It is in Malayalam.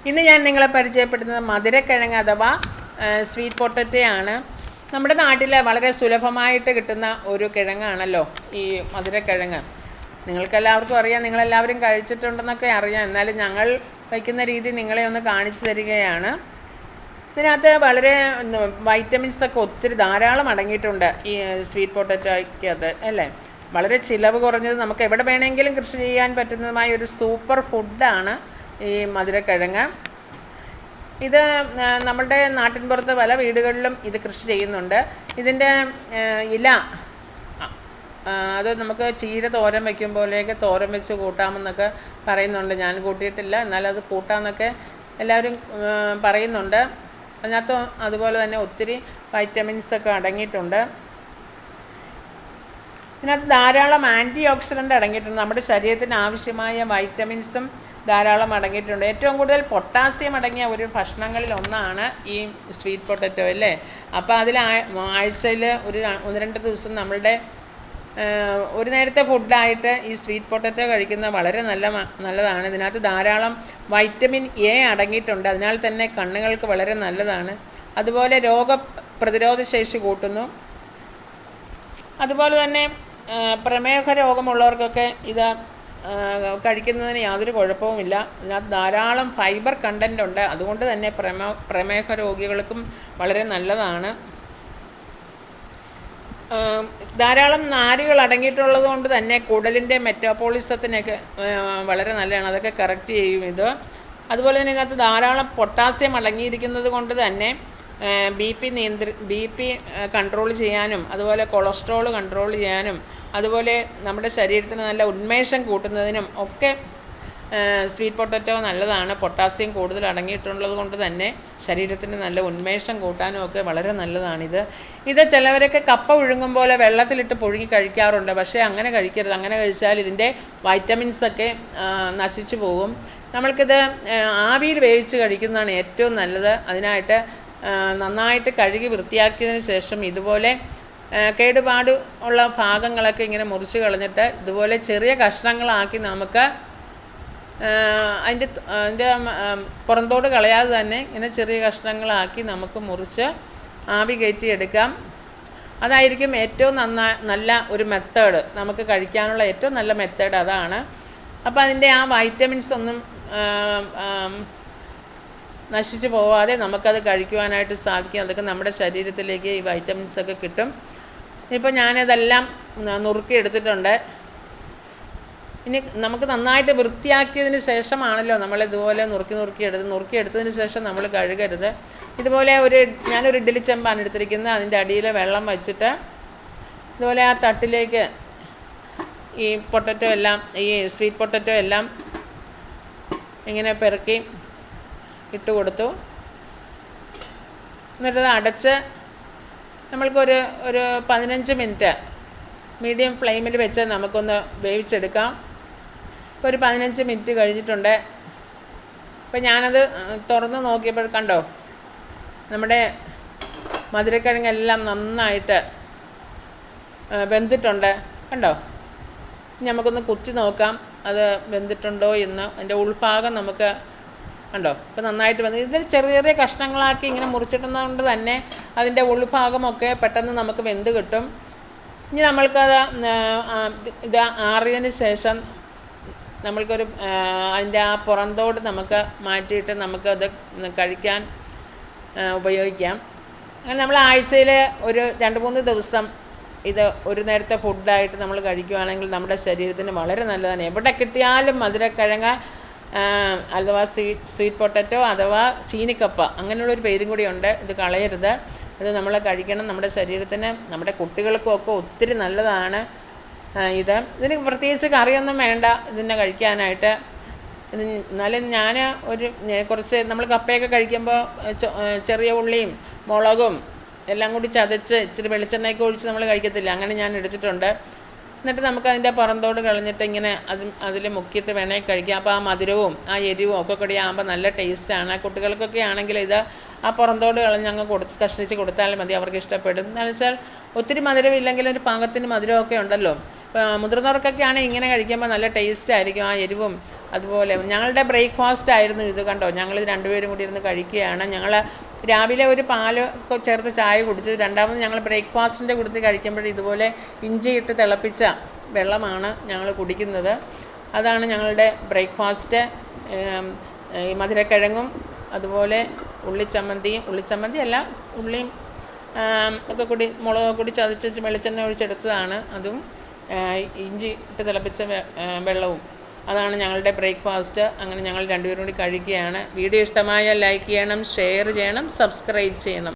ഇന്ന് ഞാൻ നിങ്ങളെ പരിചയപ്പെടുത്തുന്നത് മധുരക്കിഴങ്ങ് അഥവാ സ്വീറ്റ് പൊട്ടറ്റോയാണ്. നമ്മുടെ നാട്ടിൽ വളരെ സുലഭമായിട്ട് കിട്ടുന്ന ഒരു കിഴങ്ങാണല്ലോ ഈ മധുരക്കിഴങ്ങ്. നിങ്ങൾക്കെല്ലാവർക്കും അറിയാം, നിങ്ങളെല്ലാവരും കഴിച്ചിട്ടുണ്ടെന്നൊക്കെ അറിയാം. എന്നാലും ഞങ്ങൾ വയ്ക്കുന്ന രീതി നിങ്ങളെ ഒന്ന് കാണിച്ചു തരികയാണ്. ഇതിനകത്ത് വളരെ വൈറ്റമിൻസ് ഒക്കെ ഒത്തിരി ധാരാളം അടങ്ങിയിട്ടുണ്ട് ഈ സ്വീറ്റ് പൊട്ടറ്റോയ്ക്കകത്ത് അല്ലേ. വളരെ ചിലവ് കുറഞ്ഞത്, നമുക്ക് എവിടെ വേണമെങ്കിലും കൃഷി ചെയ്യാൻ പറ്റുന്നതുമായ ഒരു സൂപ്പർ ഫുഡാണ് ഈ മധുരക്കിഴങ്ങ്. ഇത് നമ്മളുടെ നാട്ടിൻപുറത്ത് പല വീടുകളിലും ഇത് കൃഷി ചെയ്യുന്നുണ്ട്. ഇതിൻ്റെ ഇല അത് നമുക്ക് ചീര തോരൻ വയ്ക്കും പോലെയൊക്കെ തോരൻ വെച്ച് കൂട്ടാമെന്നൊക്കെ പറയുന്നുണ്ട്. ഞാൻ കൂട്ടിയിട്ടില്ല, എന്നാലും അത് കൂട്ടാമെന്നൊക്കെ എല്ലാവരും പറയുന്നുണ്ട്. അതിനകത്ത് അതുപോലെ തന്നെ ഒത്തിരി വൈറ്റമിൻസൊക്കെ അടങ്ങിയിട്ടുണ്ട്. ഇതിനകത്ത് ധാരാളം ആൻറ്റി ഓക്സിഡൻ്റ് അടങ്ങിയിട്ടുണ്ട്. നമ്മുടെ ശരീരത്തിന് ആവശ്യമായ വൈറ്റമിൻസും ധാരാളം അടങ്ങിയിട്ടുണ്ട്. ഏറ്റവും കൂടുതൽ പൊട്ടാസ്യം അടങ്ങിയ ഒരു ഭക്ഷണങ്ങളിൽ ഒന്നാണ് ഈ സ്വീറ്റ് പൊട്ടറ്റോ അല്ലേ. അപ്പോൾ അതിൽ ആഴ്ചയിൽ ഒരു 1-2 ദിവസം നമ്മളുടെ ഒരു നേരത്തെ ഫുഡായിട്ട് ഈ സ്വീറ്റ് പൊട്ടറ്റോ കഴിക്കുന്നത് വളരെ നല്ലതാണ്. ഇതിനകത്ത് ധാരാളം വൈറ്റമിൻ എ അടങ്ങിയിട്ടുണ്ട്. അതിനാൽ തന്നെ കണ്ണുകൾക്ക് വളരെ നല്ലതാണ്. അതുപോലെ രോഗപ്രതിരോധ ശേഷി കൂട്ടുന്നു. അതുപോലെ തന്നെ പ്രമേഹ രോഗമുള്ളവർക്കൊക്കെ ഇത് കഴിക്കുന്നതിന് യാതൊരു കുഴപ്പവുമില്ല. ഇതിനകത്ത് ധാരാളം ഫൈബർ കണ്ടൻ്റ് ഉണ്ട്. അതുകൊണ്ട് തന്നെ പ്രമേഹ രോഗികൾക്കും വളരെ നല്ലതാണ്. ധാരാളം നാരുകൾ അടങ്ങിയിട്ടുള്ളത് കൊണ്ട് തന്നെ കുടലിൻ്റെ മെറ്റാബോളിസത്തിനൊക്കെ വളരെ നല്ലതാണ്. അതൊക്കെ കറക്റ്റ് ചെയ്യും ഇത്. അതുപോലെ തന്നെ ഇതിനകത്ത് ധാരാളം പൊട്ടാസ്യം അടങ്ങിയിരിക്കുന്നത് കൊണ്ട് തന്നെ ബി പി കൺട്രോൾ ചെയ്യാനും അതുപോലെ കൊളസ്ട്രോൾ കൺട്രോൾ ചെയ്യാനും അതുപോലെ നമ്മുടെ ശരീരത്തിന് നല്ല ഉന്മേഷം കൂട്ടുന്നതിനും ഒക്കെ സ്വീറ്റ് പൊട്ടറ്റോ നല്ലതാണ്. പൊട്ടാസ്യം കൂടുതൽ അടങ്ങിയിട്ടുള്ളത് കൊണ്ട് തന്നെ ശരീരത്തിന് നല്ല ഉന്മേഷം കൂട്ടാനും ഒക്കെ വളരെ നല്ലതാണിത്. ഇത് ചിലവരൊക്കെ കപ്പ പുഴുങ്ങും പോലെ വെള്ളത്തിലിട്ട് പുഴുങ്ങി കഴിക്കാറുണ്ട്. പക്ഷേ അങ്ങനെ കഴിക്കരുത്. അങ്ങനെ കഴിച്ചാൽ ഇതിൻ്റെ വൈറ്റമിൻസൊക്കെ നശിച്ചു പോകും. നമ്മൾക്കിത് ആവിയിൽ വേവിച്ച് കഴിക്കുന്നതാണ് ഏറ്റവും നല്ലത്. അതിനായിട്ട് നന്നായിട്ട് കഴുകി വൃത്തിയാക്കിയതിന് ശേഷം ഇതുപോലെ കേടുപാട് ഉള്ള ഭാഗങ്ങളൊക്കെ ഇങ്ങനെ മുറിച്ച് കളഞ്ഞിട്ട് ഇതുപോലെ ചെറിയ കഷ്ണങ്ങളാക്കി നമുക്ക് അതിൻ്റെ പുറന്തോട് കളയാതെ തന്നെ ഇങ്ങനെ ചെറിയ കഷ്ണങ്ങളാക്കി നമുക്ക് മുറിച്ച് ആവി കയറ്റി എടുക്കാം. അതായിരിക്കും ഏറ്റവും നല്ല ഒരു മെത്തേഡ്. നമുക്ക് കഴിക്കാനുള്ള ഏറ്റവും നല്ല മെത്തേഡ് അതാണ്. അപ്പോൾ അതിൻ്റെ ആ വൈറ്റമിൻസ് ഒന്നും നശിച്ചു പോവാതെ നമുക്കത് കഴിക്കുവാനായിട്ട് സാധിക്കും. അതൊക്കെ നമ്മുടെ ശരീരത്തിലേക്ക് ഈ വൈറ്റമിൻസൊക്കെ കിട്ടും. ഇപ്പോൾ ഞാനിതെല്ലാം നുറുക്കി എടുത്തിട്ടുണ്ട്. ഇനി നമുക്ക് നന്നായിട്ട് വൃത്തിയാക്കിയതിന് ശേഷമാണല്ലോ നമ്മളിതുപോലെ നുറുക്കിയെടുത്തതിന് ശേഷം നമ്മൾ കഴുകരുത്. ഇതുപോലെ ഞാനൊരു ഇഡ്ഡലി ചെമ്പാണ് എടുത്തിരിക്കുന്നത്. അതിൻ്റെ അടിയിൽ വെള്ളം വെച്ചിട്ട് ഇതുപോലെ ആ തട്ടിലേക്ക് ഈ സ്വീറ്റ് പൊട്ടറ്റോ എല്ലാം ഇങ്ങനെ പെറുക്കി ഇട്ട് കൊടുത്തു. എന്നിട്ടത് അടച്ച് നമ്മൾക്കൊരു 15 മിനിറ്റ് മീഡിയം ഫ്ലെയിമിൽ വെച്ച് നമുക്കൊന്ന് വേവിച്ചെടുക്കാം. ഇപ്പോൾ ഒരു 15 മിനിറ്റ് കഴിഞ്ഞിട്ടുണ്ട്. അപ്പോൾ ഞാനത് തുറന്ന് നോക്കിയപ്പോൾ കണ്ടോ, നമ്മുടെ മധുരക്കിഴങ്ങെല്ലാം നന്നായിട്ട് വെന്തിട്ടുണ്ട്. കണ്ടോ, ഇനി നമുക്കൊന്ന് കുത്തി നോക്കാം അത് വെന്തിട്ടുണ്ടോ എന്ന്. അതിൻ്റെ ഉൾഭാഗം നമുക്ക് കണ്ടോ, ഇപ്പോൾ നന്നായിട്ട് വെന്ത്. ഇതിൽ ചെറിയ ചെറിയ കഷ്ണങ്ങളാക്കി ഇങ്ങനെ മുറിച്ചിട്ടുന്നത് കൊണ്ട് തന്നെ അതിൻ്റെ ഉൾഭാഗമൊക്കെ പെട്ടെന്ന് നമുക്ക് വെന്ത് കിട്ടും. ഇനി നമ്മൾക്കത് ഇത് ആറിയതിന് ശേഷം നമ്മൾക്കൊരു അതിൻ്റെ ആ പുറന്തോട് നമുക്ക് മാറ്റിയിട്ട് നമുക്കത് കഴിക്കാൻ ഉപയോഗിക്കാം. അങ്ങനെ നമ്മൾ ആഴ്ചയിൽ ഒരു 2-3 ദിവസം ഇത് ഒരു നേരത്തെ ഫുഡായിട്ട് നമ്മൾ കഴിക്കുകയാണെങ്കിൽ നമ്മുടെ ശരീരത്തിന് വളരെ നല്ലതാണ്. എവിടെ കിട്ടിയാലും മധുരക്കിഴങ്ങ് അഥവാ സ്വീറ്റ് പൊട്ടറ്റോ അഥവാ ചീനിക്കപ്പ, അങ്ങനെയുള്ളൊരു പേരും കൂടി ഉണ്ട്. ഇത് കളയരുത്. ഇത് നമ്മൾ കഴിക്കണം. നമ്മുടെ ശരീരത്തിന്, നമ്മുടെ കുട്ടികൾക്കും ഒക്കെ ഒത്തിരി നല്ലതാണ് ഇതിന് പ്രത്യേകിച്ച് കറിയൊന്നും വേണ്ട ഇതിനെ കഴിക്കാനായിട്ട്. എന്നാലും ഞാൻ കുറച്ച് നമ്മൾ കപ്പയൊക്കെ കഴിക്കുമ്പോൾ ചെറിയ ഉള്ളിയും മുളകും എല്ലാം കൂടി ചതച്ച് ഇച്ചിരി വെളിച്ചെണ്ണയൊക്കെ ഒഴിച്ച് നമ്മൾ കഴിക്കത്തില്ല, അങ്ങനെ ഞാൻ എടുത്തിട്ടുണ്ട്. എന്നിട്ട് നമുക്ക് അതിൻ്റെ പുറന്തോട് കളഞ്ഞിട്ട് ഇങ്ങനെ അതിൽ മുക്കിയിട്ട് വേണമെങ്കിൽ കഴിക്കാം. അപ്പോൾ ആ മധുരവും ആ എരിവും ഒക്കെ കൂടി ആകുമ്പോൾ നല്ല ടേസ്റ്റാണ്. കുട്ടികൾക്കൊക്കെ ആണെങ്കിൽ ഇത് ആ പുറന്തോട് കളഞ്ഞ് അങ്ങ് കഷ്ണിച്ച് കൊടുത്താലും മതി, അവർക്ക് ഇഷ്ടപ്പെടും. എന്താണെന്ന് വെച്ചാൽ ഒത്തിരി മധുരമില്ലെങ്കിലും ഒരു പാകത്തിന് മധുരമൊക്കെ ഉണ്ടല്ലോ. മുതിർന്നവർക്കൊക്കെ ആണെങ്കിൽ ഇങ്ങനെ കഴിക്കുമ്പോൾ നല്ല ടേസ്റ്റ് ആയിരിക്കും, ആ എരിവും. അതുപോലെ ഞങ്ങളുടെ ബ്രേക്ക്ഫാസ്റ്റ് ആയിരുന്നു ഇത്. കണ്ടോ, ഞങ്ങൾ രണ്ടുപേരും കൂടി ഇരുന്ന് കഴിക്കുകയാണ്. ഞങ്ങൾ രാവിലെ ഒരു പാല് ചേർത്ത് ചായ കുടിച്ചു. രണ്ടാമത് ഞങ്ങൾ ബ്രേക്ക്ഫാസ്റ്റിൻ്റെ കൂട്ടത്തിൽ കഴിക്കുമ്പോൾ ഇതുപോലെ ഇഞ്ചിയിട്ട് തിളപ്പിച്ച വെള്ളമാണ് ഞങ്ങൾ കുടിക്കുന്നത്. അതാണ് ഞങ്ങളുടെ ബ്രേക്ക്ഫാസ്റ്റ്. ഈ മധുരക്കിഴങ്ങും അതുപോലെ ഉള്ളിച്ചമ്മന്തി അല്ല, ഉള്ളിയും ഒക്കെ കൂടി മുളക് കൂടി ചതച്ച് വെളിച്ചെണ്ണ ഒഴിച്ചെടുത്തതാണ്. അതും ഇഞ്ചി ഇട്ട് തിളപ്പിച്ച വെള്ളവും. അതാണ് ഞങ്ങളുടെ ബ്രേക്ക്ഫാസ്റ്റ്. അങ്ങനെ ഞങ്ങൾ രണ്ടുപേരും കൂടി കഴിക്കുകയാണ്. വീഡിയോ ഇഷ്ടമായാൽ ലൈക്ക് ചെയ്യണം, ഷെയർ ചെയ്യണം, സബ്സ്ക്രൈബ് ചെയ്യണം.